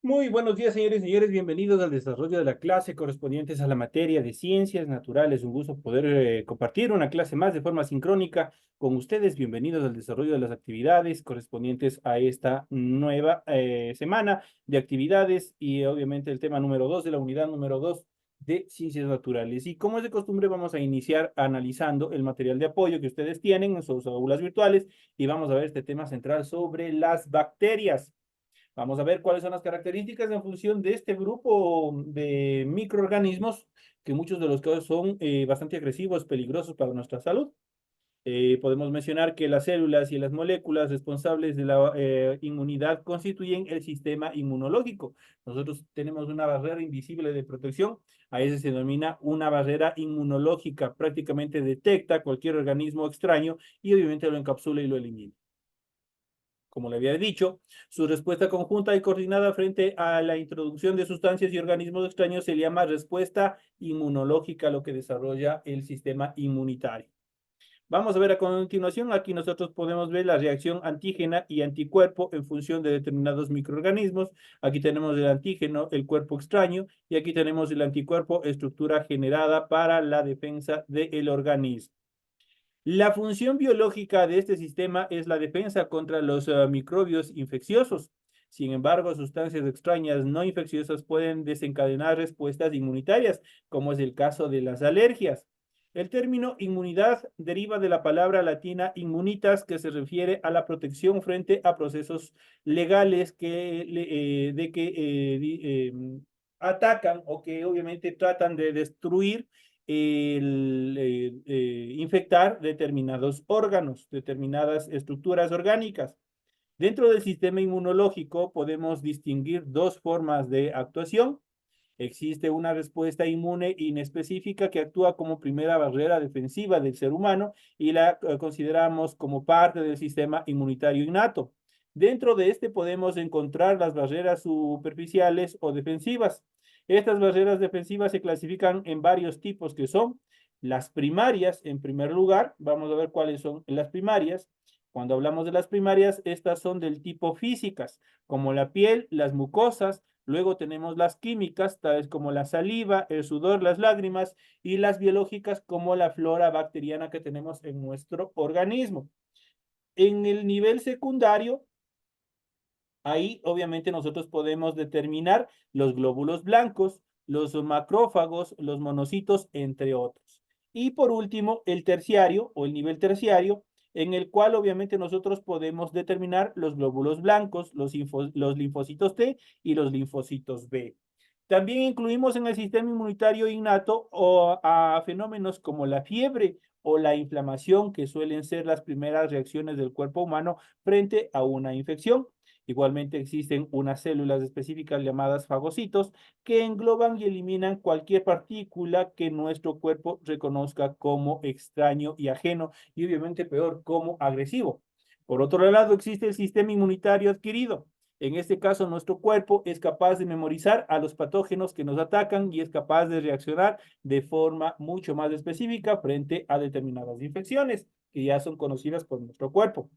Muy buenos días, señores y señores. Bienvenidos al desarrollo de la clase correspondientes a la materia de ciencias naturales. Un gusto poder compartir una clase más de forma sincrónica con ustedes. Bienvenidos al desarrollo de las actividades correspondientes a esta nueva semana de actividades y obviamente el tema número 2 de la unidad número 2 de ciencias naturales. Y como es de costumbre, vamos a iniciar analizando el material de apoyo que ustedes tienen en sus aulas virtuales y vamos a ver este tema central sobre las bacterias. Vamos a ver cuáles son las características en función de este grupo de microorganismos, que muchos de los casos son bastante agresivos, peligrosos para nuestra salud. Podemos mencionar que las células y las moléculas responsables de la inmunidad constituyen el sistema inmunológico. Nosotros tenemos una barrera invisible de protección, a ese se denomina una barrera inmunológica. Prácticamente detecta cualquier organismo extraño y obviamente lo encapsula y lo elimina. Como le había dicho, su respuesta conjunta y coordinada frente a la introducción de sustancias y organismos extraños se llama respuesta inmunológica, lo que desarrolla el sistema inmunitario. Vamos a ver a continuación, aquí nosotros podemos ver la reacción antígena y anticuerpo en función de determinados microorganismos. Aquí tenemos el antígeno, el cuerpo extraño, y aquí tenemos el anticuerpo, estructura generada para la defensa del organismo. La función biológica de este sistema es la defensa contra los microbios infecciosos. Sin embargo, sustancias extrañas no infecciosas pueden desencadenar respuestas inmunitarias, como es el caso de las alergias. El término inmunidad deriva de la palabra latina immunitas, que se refiere a la protección frente a procesos legales que atacan o que obviamente tratan de destruir infectar determinados órganos, determinadas estructuras orgánicas. Dentro del sistema inmunológico podemos distinguir dos formas de actuación. Existe una respuesta inmune inespecífica que actúa como primera barrera defensiva del ser humano y la consideramos como parte del sistema inmunitario innato. Dentro de este podemos encontrar las barreras superficiales o defensivas. Estas barreras defensivas se clasifican en varios tipos que son las primarias, en primer lugar. Vamos a ver cuáles son las primarias. Cuando hablamos de las primarias, estas son del tipo físicas, como la piel, las mucosas. Luego tenemos las químicas, tales como la saliva, el sudor, las lágrimas, y las biológicas, como la flora bacteriana que tenemos en nuestro organismo. En el nivel secundario, ahí obviamente nosotros podemos determinar los glóbulos blancos, los macrófagos, los monocitos, entre otros. Y por último, el terciario o el nivel terciario, en el cual obviamente nosotros podemos determinar los glóbulos blancos, los linfocitos T y los linfocitos B. También incluimos en el sistema inmunitario innato a fenómenos como la fiebre o la inflamación, que suelen ser las primeras reacciones del cuerpo humano frente a una infección. Igualmente existen unas células específicas llamadas fagocitos que engloban y eliminan cualquier partícula que nuestro cuerpo reconozca como extraño y ajeno y obviamente peor como agresivo. Por otro lado, existe el sistema inmunitario adquirido. En este caso, nuestro cuerpo es capaz de memorizar a los patógenos que nos atacan y es capaz de reaccionar de forma mucho más específica frente a determinadas infecciones que ya son conocidas por nuestro cuerpo.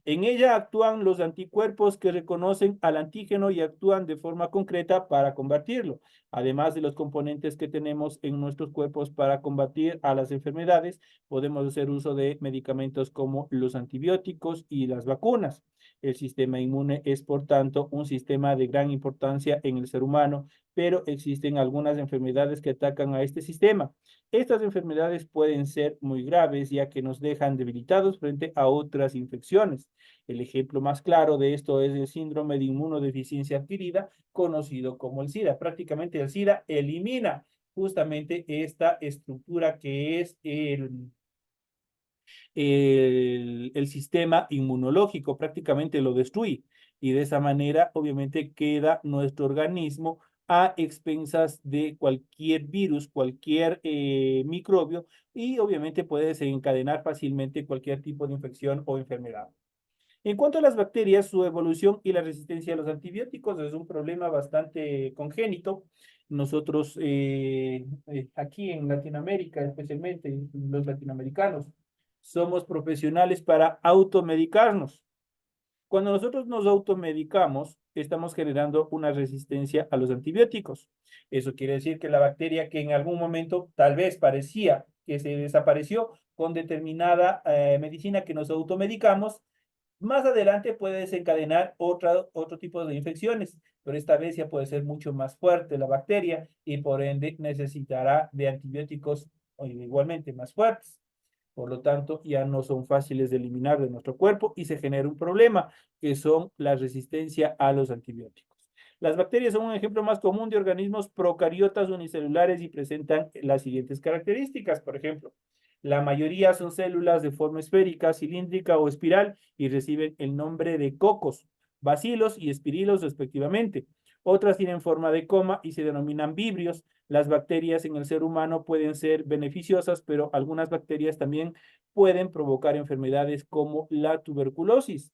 En ella actúan los anticuerpos que reconocen al antígeno y actúan de forma concreta para combatirlo, además de los componentes que tenemos en nuestros cuerpos para combatir a las enfermedades. Podemos hacer uso de medicamentos como los antibióticos y las vacunas. El sistema inmune es, por tanto, un sistema de gran importancia en el ser humano, pero existen algunas enfermedades que atacan a este sistema. Estas enfermedades pueden ser muy graves, ya que nos dejan debilitados frente a otras infecciones. El ejemplo más claro de esto es el síndrome de inmunodeficiencia adquirida, conocido como el SIDA. Prácticamente el SIDA elimina justamente esta estructura que es el sistema inmunológico, prácticamente lo destruye. Y de esa manera, obviamente, queda nuestro organismo a expensas de cualquier virus, cualquier microbio, y obviamente puede desencadenar fácilmente cualquier tipo de infección o enfermedad. En cuanto a las bacterias, su evolución y la resistencia a los antibióticos es un problema bastante congénito. Nosotros aquí en Latinoamérica, especialmente los latinoamericanos, somos profesionales para automedicarnos. Cuando nosotros nos automedicamos, estamos generando una resistencia a los antibióticos. Eso quiere decir que la bacteria que en algún momento tal vez parecía que se desapareció con determinada medicina que nos automedicamos, más adelante puede desencadenar otro tipo de infecciones, pero esta vez ya puede ser mucho más fuerte la bacteria y por ende necesitará de antibióticos igualmente más fuertes. Por lo tanto, ya no son fáciles de eliminar de nuestro cuerpo y se genera un problema, que son la resistencia a los antibióticos. Las bacterias son un ejemplo más común de organismos procariotas unicelulares y presentan las siguientes características. Por ejemplo, la mayoría son células de forma esférica, cilíndrica o espiral y reciben el nombre de cocos, bacilos y espirilos respectivamente. Otras tienen forma de coma y se denominan vibrios. Las bacterias en el ser humano pueden ser beneficiosas, pero algunas bacterias también pueden provocar enfermedades como la tuberculosis.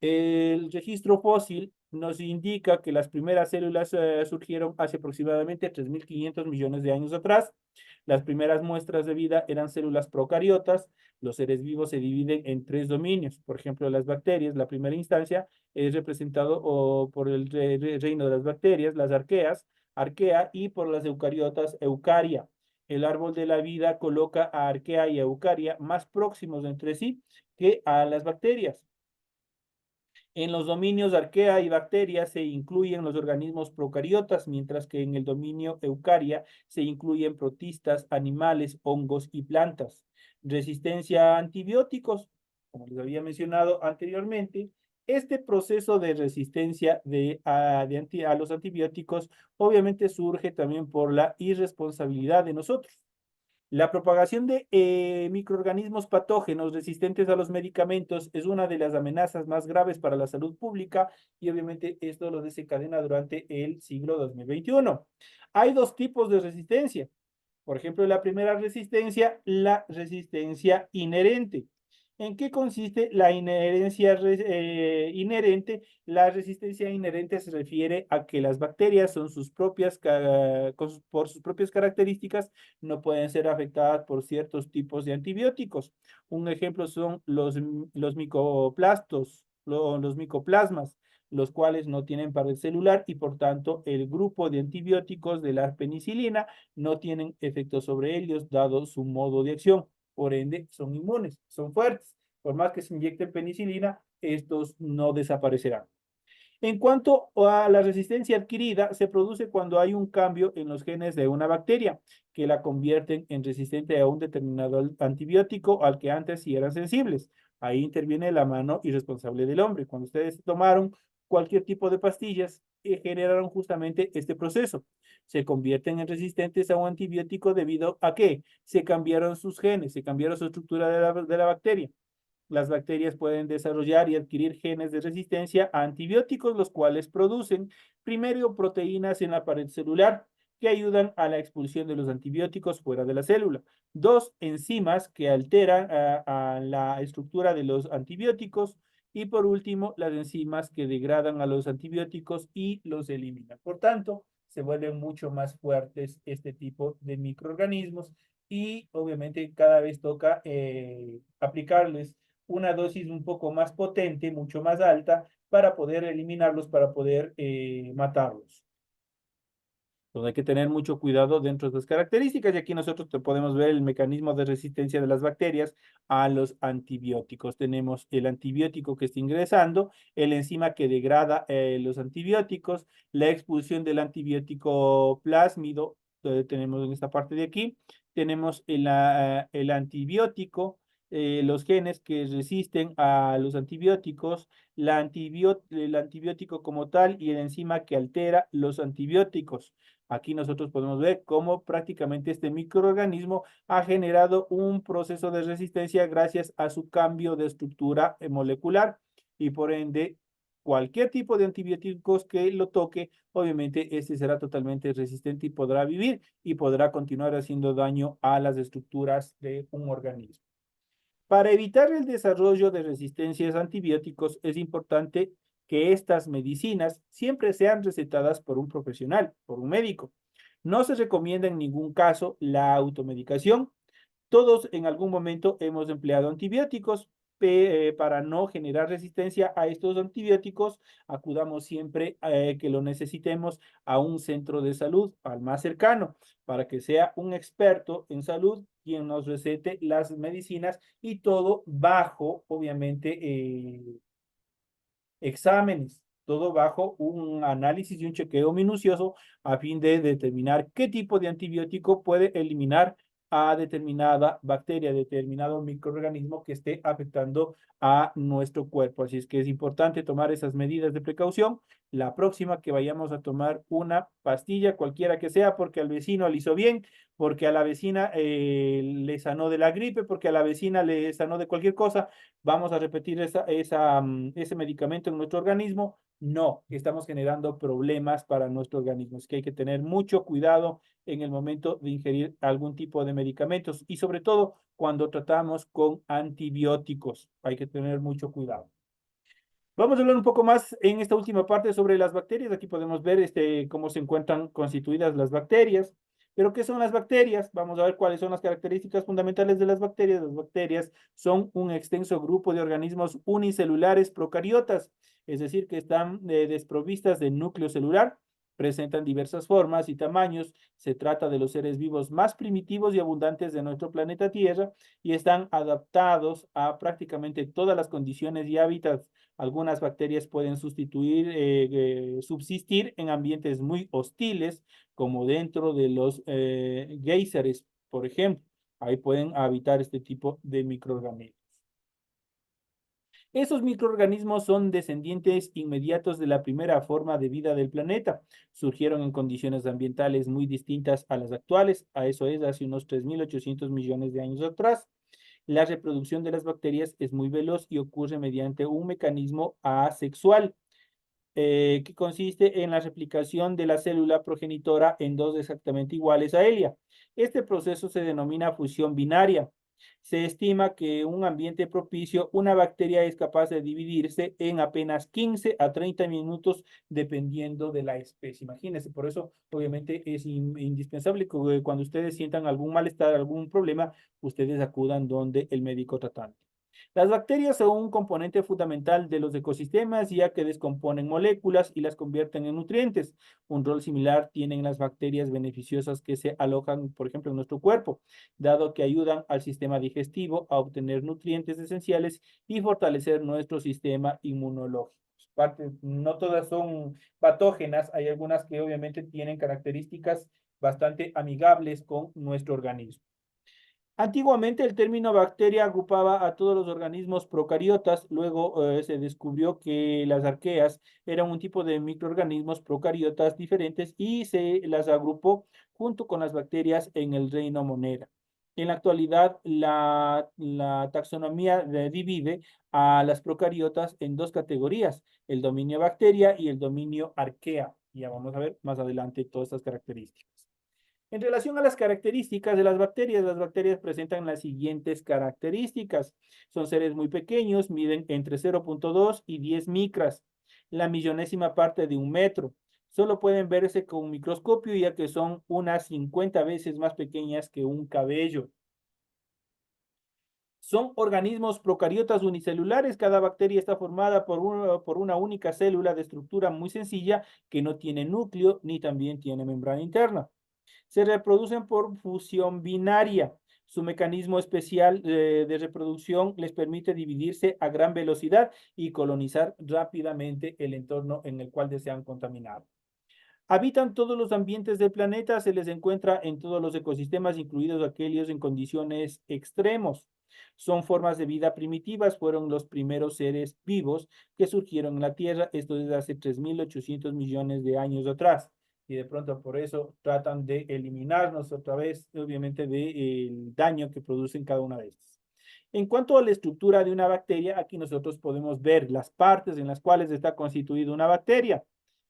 El registro fósil nos indica que las primeras células surgieron hace aproximadamente 3.500 millones de años atrás. Las primeras muestras de vida eran células procariotas. Los seres vivos se dividen en tres dominios. Por ejemplo, las bacterias, la primera instancia es representado por el reino de las bacterias, las arqueas, arquea, y por las eucariotas, eucaria. El árbol de la vida coloca a arquea y a eucaria más próximos entre sí que a las bacterias. En los dominios arquea y bacteria se incluyen los organismos procariotas, mientras que en el dominio eucaria se incluyen protistas, animales, hongos y plantas. Resistencia a antibióticos, como les había mencionado anteriormente, este proceso de resistencia a los antibióticos obviamente surge también por la irresponsabilidad de nosotros. La propagación de microorganismos patógenos resistentes a los medicamentos es una de las amenazas más graves para la salud pública y obviamente esto lo desencadena durante el siglo 2021. Hay dos tipos de resistencia. Por ejemplo, la primera resistencia, la resistencia inherente. ¿En qué consiste la inherente? La resistencia inherente se refiere a que las bacterias son sus propias, por sus propias características, no pueden ser afectadas por ciertos tipos de antibióticos. Un ejemplo son los micoplastos, los micoplasmas, los cuales no tienen pared celular y por tanto el grupo de antibióticos de la penicilina no tienen efecto sobre ellos dado su modo de acción. Por ende, son inmunes, son fuertes. Por más que se inyecten penicilina, estos no desaparecerán. En cuanto a la resistencia adquirida, se produce cuando hay un cambio en los genes de una bacteria que la convierten en resistente a un determinado antibiótico al que antes sí eran sensibles. Ahí interviene la mano irresponsable del hombre. Cuando ustedes tomaron cualquier tipo de pastillas, generaron justamente este proceso. Se convierten en resistentes a un antibiótico debido a que se cambiaron sus genes, se cambiaron su estructura de la bacteria. Las bacterias pueden desarrollar y adquirir genes de resistencia a antibióticos, los cuales producen primero proteínas en la pared celular que ayudan a la expulsión de los antibióticos fuera de la célula. Dos, enzimas que alteran a la estructura de los antibióticos. Y por último, las enzimas que degradan a los antibióticos y los eliminan. Por tanto, se vuelven mucho más fuertes este tipo de microorganismos y obviamente cada vez toca aplicarles una dosis un poco más potente, mucho más alta, para poder eliminarlos, para poder matarlos. Entonces hay que tener mucho cuidado dentro de las características y aquí nosotros te podemos ver el mecanismo de resistencia de las bacterias a los antibióticos. Tenemos el antibiótico que está ingresando, el enzima que degrada los antibióticos, la expulsión del antibiótico plásmido, tenemos en esta parte de aquí, tenemos el antibiótico, los genes que resisten a los antibióticos, el antibiótico como tal y el enzima que altera los antibióticos. Aquí nosotros podemos ver cómo prácticamente este microorganismo ha generado un proceso de resistencia gracias a su cambio de estructura molecular y por ende cualquier tipo de antibióticos que lo toque, obviamente este será totalmente resistente y podrá vivir y podrá continuar haciendo daño a las estructuras de un organismo. Para evitar el desarrollo de resistencias a antibióticos, es importante que estas medicinas siempre sean recetadas por un profesional, por un médico. No se recomienda en ningún caso la automedicación. Todos en algún momento hemos empleado antibióticos, para no generar resistencia a estos antibióticos, acudamos siempre que lo necesitemos a un centro de salud, al más cercano, para que sea un experto en salud quien nos recete las medicinas y todo bajo, obviamente, exámenes, todo bajo un análisis y un chequeo minucioso a fin de determinar qué tipo de antibiótico puede eliminar a determinada bacteria, determinado microorganismo que esté afectando a nuestro cuerpo. Así es que es importante tomar esas medidas de precaución. La próxima que vayamos a tomar una pastilla, cualquiera que sea, porque al vecino le hizo bien, porque a la vecina le sanó de la gripe, porque a la vecina le sanó de cualquier cosa, vamos a repetir ese medicamento en nuestro organismo. No, estamos generando problemas para nuestro organismo. Es que hay que tener mucho cuidado en el momento de ingerir algún tipo de medicamentos y sobre todo cuando tratamos con antibióticos. Hay que tener mucho cuidado. Vamos a hablar un poco más en esta última parte sobre las bacterias. Aquí podemos ver cómo se encuentran constituidas las bacterias. Pero, ¿qué son las bacterias? Vamos a ver cuáles son las características fundamentales de las bacterias. Las bacterias son un extenso grupo de organismos unicelulares procariotas, es decir, que están desprovistas de núcleo celular, presentan diversas formas y tamaños. Se trata de los seres vivos más primitivos y abundantes de nuestro planeta Tierra y están adaptados a prácticamente todas las condiciones y hábitats. Algunas bacterias pueden subsistir en ambientes muy hostiles, como dentro de los géiseres, por ejemplo. Ahí pueden habitar este tipo de microorganismos. Esos microorganismos son descendientes inmediatos de la primera forma de vida del planeta. Surgieron en condiciones ambientales muy distintas a las actuales, a eso es hace unos 3.800 millones de años atrás. La reproducción de las bacterias es muy veloz y ocurre mediante un mecanismo asexual, que consiste en la replicación de la célula progenitora en dos exactamente iguales a ella. Este proceso se denomina fusión binaria. Se estima que en un ambiente propicio, una bacteria es capaz de dividirse en apenas 15 a 30 minutos, dependiendo de la especie. Imagínense, por eso obviamente es indispensable que cuando ustedes sientan algún malestar, algún problema, ustedes acudan donde el médico tratante. Las bacterias son un componente fundamental de los ecosistemas, ya que descomponen moléculas y las convierten en nutrientes. Un rol similar tienen las bacterias beneficiosas que se alojan, por ejemplo, en nuestro cuerpo, dado que ayudan al sistema digestivo a obtener nutrientes esenciales y fortalecer nuestro sistema inmunológico. No todas son patógenas, hay algunas que obviamente tienen características bastante amigables con nuestro organismo. Antiguamente el término bacteria agrupaba a todos los organismos procariotas, luego se descubrió que las arqueas eran un tipo de microorganismos procariotas diferentes y se las agrupó junto con las bacterias en el reino Monera. En la actualidad, la taxonomía divide a las procariotas en dos categorías, el dominio bacteria y el dominio arquea. Ya vamos a ver más adelante todas estas características. En relación a las características de las bacterias presentan las siguientes características. Son seres muy pequeños, miden entre 0.2 y 10 micras, la millonésima parte de un metro. Solo pueden verse con un microscopio, ya que son unas 50 veces más pequeñas que un cabello. Son organismos procariotas unicelulares. Cada bacteria está formada por una única célula de estructura muy sencilla que no tiene núcleo ni también tiene membrana interna. Se reproducen por fusión binaria. Su mecanismo especial de reproducción les permite dividirse a gran velocidad y colonizar rápidamente el entorno en el cual desean contaminar. Habitan todos los ambientes del planeta, se les encuentra en todos los ecosistemas, incluidos aquellos en condiciones extremos. Son formas de vida primitivas, fueron los primeros seres vivos que surgieron en la Tierra, esto desde hace 3.800 millones de años atrás. Y de pronto por eso tratan de eliminarnos otra vez, obviamente, del daño que producen cada una de estas. En cuanto a la estructura de una bacteria, aquí nosotros podemos ver las partes en las cuales está constituida una bacteria.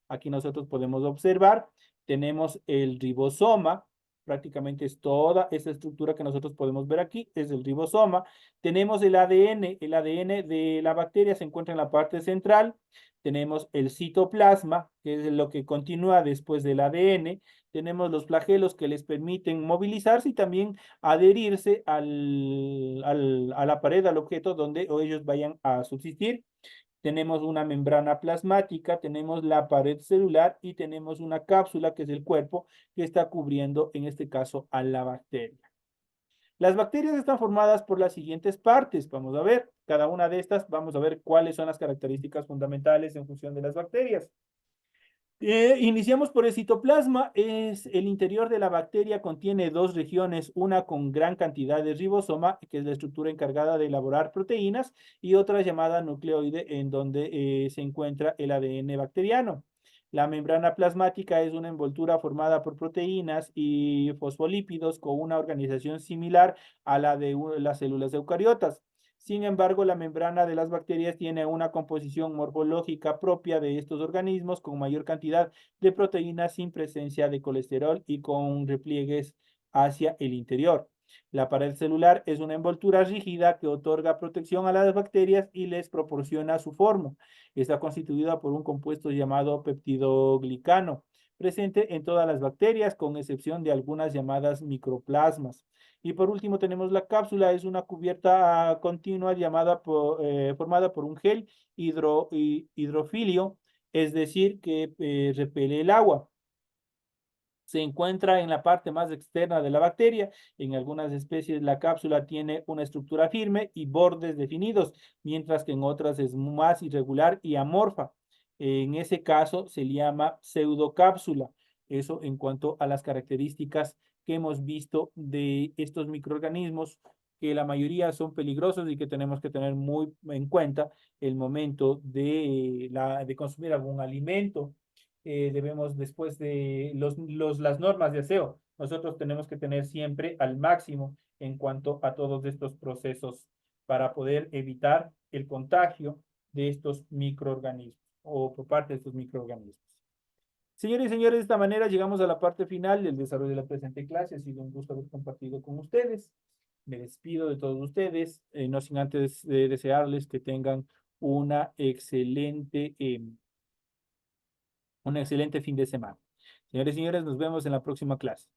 Aquí nosotros podemos observar, tenemos el ribosoma, prácticamente es toda esa estructura que nosotros podemos ver aquí, es el ribosoma. Tenemos el ADN de la bacteria se encuentra en la parte central. tenemos el citoplasma, que es lo que continúa después del ADN, tenemos los flagelos que les permiten movilizarse y también adherirse a la pared, al objeto donde ellos vayan a subsistir. Tenemos una membrana plasmática, tenemos la pared celular y tenemos una cápsula, que es el cuerpo, que está cubriendo, en este caso, a la bacteria. Las bacterias están formadas por las siguientes partes. Vamos a ver cada una de estas, vamos a ver cuáles son las características fundamentales en función de las bacterias. Iniciamos por el citoplasma. Es el interior de la bacteria, contiene dos regiones, una con gran cantidad de ribosoma, que es la estructura encargada de elaborar proteínas, y otra llamada nucleoide, en donde se encuentra el ADN bacteriano. La membrana plasmática es una envoltura formada por proteínas y fosfolípidos con una organización similar a la de las células eucariotas. Sin embargo, la membrana de las bacterias tiene una composición morfológica propia de estos organismos, con mayor cantidad de proteínas sin presencia de colesterol y con repliegues hacia el interior. La pared celular es una envoltura rígida que otorga protección a las bacterias y les proporciona su forma. Está constituida por un compuesto llamado peptidoglicano, presente en todas las bacterias, con excepción de algunas llamadas microplasmas. Y por último tenemos la cápsula, es una cubierta continua formada por un gel hidrofilio, es decir, que repele el agua. Se encuentra en la parte más externa de la bacteria. En algunas especies la cápsula tiene una estructura firme y bordes definidos, mientras que en otras es más irregular y amorfa. En ese caso se le llama pseudocápsula. Eso en cuanto a las características que hemos visto de estos microorganismos, que la mayoría son peligrosos y que tenemos que tener muy en cuenta el momento de consumir algún alimento. Debemos, después de las normas de aseo, nosotros tenemos que tener siempre al máximo en cuanto a todos estos procesos, para poder evitar el contagio de estos microorganismos o por parte de estos microorganismos. Señores y señores, de esta manera llegamos a la parte final del desarrollo de la presente clase. Ha sido un gusto haber compartido con ustedes. Me despido de todos ustedes, no sin antes desearles que tengan una excelente un excelente fin de semana. Señores y señores, nos vemos en la próxima clase.